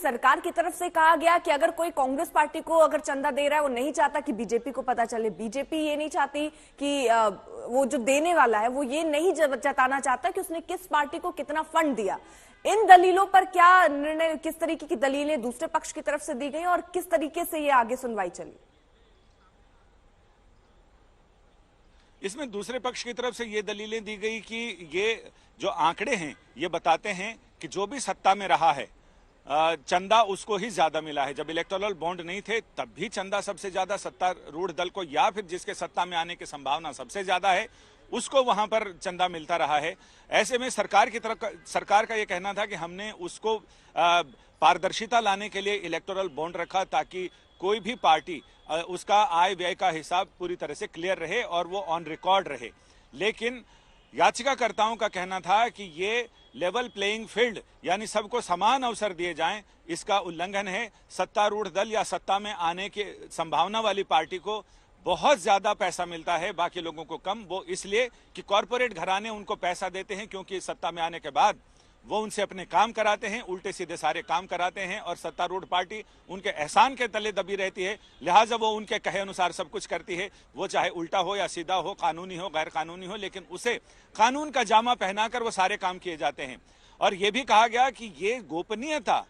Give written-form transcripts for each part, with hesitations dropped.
सरकार की तरफ से कहा गया कि अगर कोई कांग्रेस पार्टी को अगर चंदा दे रहा है, वो नहीं चाहता कि बीजेपी को पता चले। बीजेपी ये नहीं चाहती कि वो जो देने वाला है वो ये नहीं जताना चाहता कि उसने किस पार्टी को कितना फंड दिया। इन दलीलों पर क्या निर्णय, किस तरीके की दलीलें दूसरे पक्ष की तरफ से दी गई और किस तरीके से ये आगे सुनवाई चली? इसमें दूसरे पक्ष की तरफ से ये दलीलें दी गई कि ये जो आंकड़े हैं ये बताते हैं कि जो भी सत्ता में रहा है चंदा उसको ही ज्यादा मिला है। जब इलेक्टोरल बॉन्ड नहीं थे तब भी चंदा सबसे ज्यादा सत्तारूढ़ दल को या फिर जिसके सत्ता में आने की संभावना सबसे ज्यादा है उसको वहां पर चंदा मिलता रहा है। ऐसे में सरकार का ये कहना था कि हमने उसको पारदर्शिता लाने के लिए इलेक्टोरल बॉन्ड रखा ताकि कोई भी पार्टी उसका आय व्यय का हिसाब पूरी तरह से क्लियर रहे और वो ऑन रिकॉर्ड रहे। लेकिन याचिकाकर्ताओं का कहना था कि ये लेवल प्लेइंग फील्ड यानी सबको समान अवसर दिए जाएं, इसका उल्लंघन है। सत्तारूढ़ दल या सत्ता में आने की संभावना वाली पार्टी को बहुत ज्यादा पैसा मिलता है, बाकी लोगों को कम। वो इसलिए कि कॉरपोरेट घराने उनको पैसा देते हैं क्योंकि सत्ता में आने के बाद वो उनसे अपने काम कराते हैं, उल्टे सीधे सारे काम कराते हैं और सत्तारूढ़ पार्टी उनके एहसान के तले दबी रहती है। लिहाजा वो उनके कहे अनुसार सब कुछ करती है, वो चाहे उल्टा हो या सीधा हो, कानूनी हो गैर कानूनी हो, लेकिन उसे कानून का जामा पहनाकर वो सारे काम किए जाते हैं। और ये भी कहा गया कि ये गोपनीयता,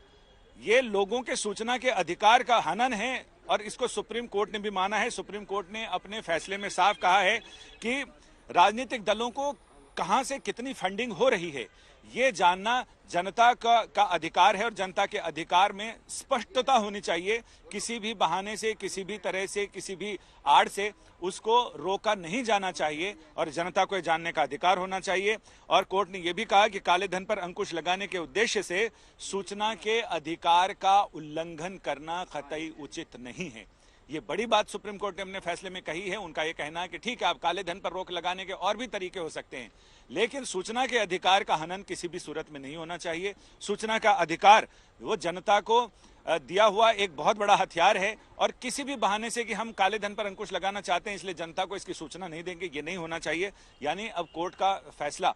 ये लोगों के सूचना के अधिकार का हनन है और इसको सुप्रीम कोर्ट ने भी माना है। सुप्रीम कोर्ट ने अपने फैसले में साफ कहा है कि राजनीतिक दलों को कहां से कितनी फंडिंग हो रही है ये जानना जनता का अधिकार है और जनता के अधिकार में स्पष्टता होनी चाहिए। किसी भी बहाने से, किसी भी तरह से, किसी भी आड़ से उसको रोका नहीं जाना चाहिए और जनता को जानने का अधिकार होना चाहिए। और कोर्ट ने यह भी कहा कि काले धन पर अंकुश लगाने के उद्देश्य से सूचना के अधिकार का उल्लंघन करना कतई उचित नहीं है। ये बड़ी बात सुप्रीम कोर्ट ने अपने फैसले में कही है। उनका ये कहना है कि ठीक है, आप काले धन पर रोक लगाने के और भी तरीके हो सकते हैं, लेकिन सूचना के अधिकार का हनन किसी भी सूरत में नहीं होना चाहिए। सूचना का अधिकार वो जनता को दिया हुआ एक बहुत बड़ा हथियार है और किसी भी बहाने से कि हम काले धन पर अंकुश लगाना चाहते हैं इसलिए जनता को इसकी सूचना नहीं देंगे, ये नहीं होना चाहिए। यानी अब कोर्ट का फैसला,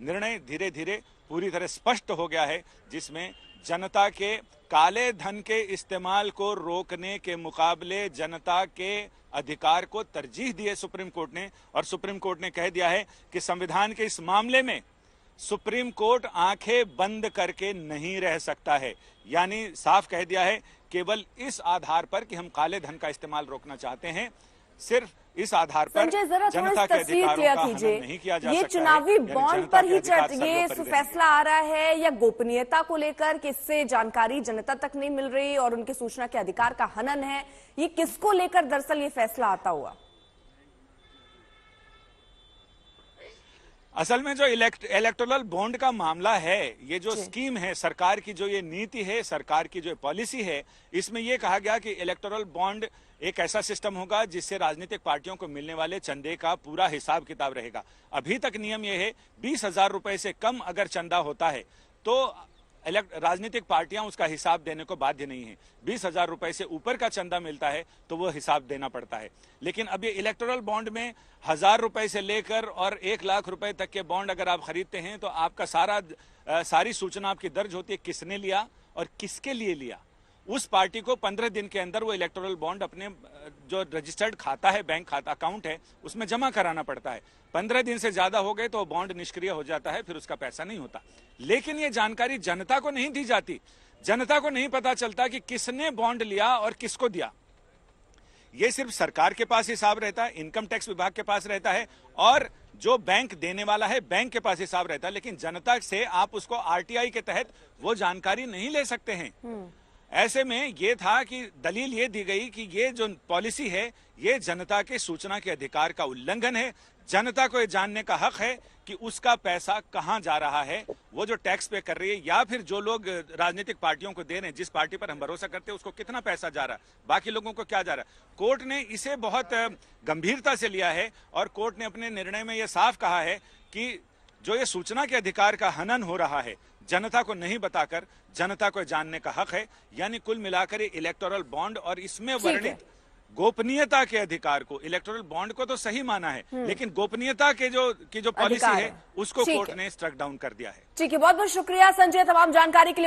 निर्णय धीरे धीरे पूरी तरह स्पष्ट हो गया है, जिसमें जनता के काले धन के इस्तेमाल को रोकने के मुकाबले जनता के अधिकार को तरजीह दी है सुप्रीम कोर्ट ने। और सुप्रीम कोर्ट ने कह दिया है कि संविधान के इस मामले में सुप्रीम कोर्ट आंखें बंद करके नहीं रह सकता है। यानी साफ कह दिया है, केवल इस आधार पर कि हम काले धन का इस्तेमाल रोकना चाहते हैं, सिर्फ इस आधार पर जनता के अधिकारों का हनन नहीं किया जा सकता। ये चुनावी बॉन्ड पर ही ये फैसला आ रहा है या गोपनीयता को लेकर कि इससे जानकारी जनता तक नहीं मिल रही और उनके सूचना के अधिकार का हनन है, ये किसको लेकर दरअसल ये फैसला आता हुआ? असल में जो इलेक्टोरल बॉन्ड का मामला है, ये जो स्कीम है, सरकार की जो ये नीति है, सरकार की जो पॉलिसी है, इसमें ये कहा गया कि इलेक्टोरल बॉन्ड एक ऐसा सिस्टम होगा जिससे राजनीतिक पार्टियों को मिलने वाले चंदे का पूरा हिसाब किताब रहेगा। अभी तक नियम यह है 20,000 रुपए से कम अगर चंदा होता है तो राजनीतिक पार्टियां उसका हिसाब देने को बाध्य नहीं है। 20,000 रुपए से ऊपर का चंदा मिलता है तो वो हिसाब देना पड़ता है। लेकिन अब ये इलेक्टोरल बॉन्ड में 1,000 रुपए से लेकर और 1 लाख रुपए तक के बॉन्ड अगर आप खरीदते हैं तो आपका सारी सूचना आपकी दर्ज होती है, किसने लिया और किसके लिए लिया। उस पार्टी को 15 दिन के अंदर वो इलेक्टोरल बॉन्ड अपने जो रजिस्टर्ड खाता है, बैंक खाता अकाउंट है, उसमें जमा कराना पड़ता है। 15 दिन से ज्यादा हो गए तो बॉन्ड निष्क्रिय हो जाता है, फिर उसका पैसा नहीं होता। लेकिन ये जानकारी जनता को नहीं दी जाती। जनता को नहीं पता चलता कि किसने बॉन्ड लिया और किसको दिया। ये सिर्फ सरकार के पास हिसाब रहता है, इनकम टैक्स विभाग के पास रहता है और जो बैंक देने वाला है बैंक के पास हिसाब रहता है। लेकिन जनता से आप उसको आरटीआई के तहत वो जानकारी नहीं ले सकते हैं। ऐसे में ये था कि दलील ये दी गई कि ये जो पॉलिसी है ये जनता के सूचना के अधिकार का उल्लंघन है। जनता को ये जानने का हक है कि उसका पैसा कहां जा रहा है, वो जो टैक्स पे कर रही है या फिर जो लोग राजनीतिक पार्टियों को दे रहे हैं, जिस पार्टी पर हम भरोसा करते हैं उसको कितना पैसा जा रहा है, बाकी लोगों को क्या जा रहा है। कोर्ट ने इसे बहुत गंभीरता से लिया है और कोर्ट ने अपने निर्णय में यह साफ कहा है कि जो ये सूचना के अधिकार का हनन हो रहा है, जनता को नहीं बताकर जनता को जानने का हक है। यानी कुल मिलाकर इलेक्टोरल बॉन्ड और इसमें वर्णित गोपनीयता के अधिकार को, इलेक्टोरल बॉन्ड को तो सही माना है लेकिन गोपनीयता के जो पॉलिसी है उसको कोर्ट ने स्ट्रक डाउन कर दिया है। ठीक है, बहुत बहुत शुक्रिया संजय तमाम जानकारी के लिए।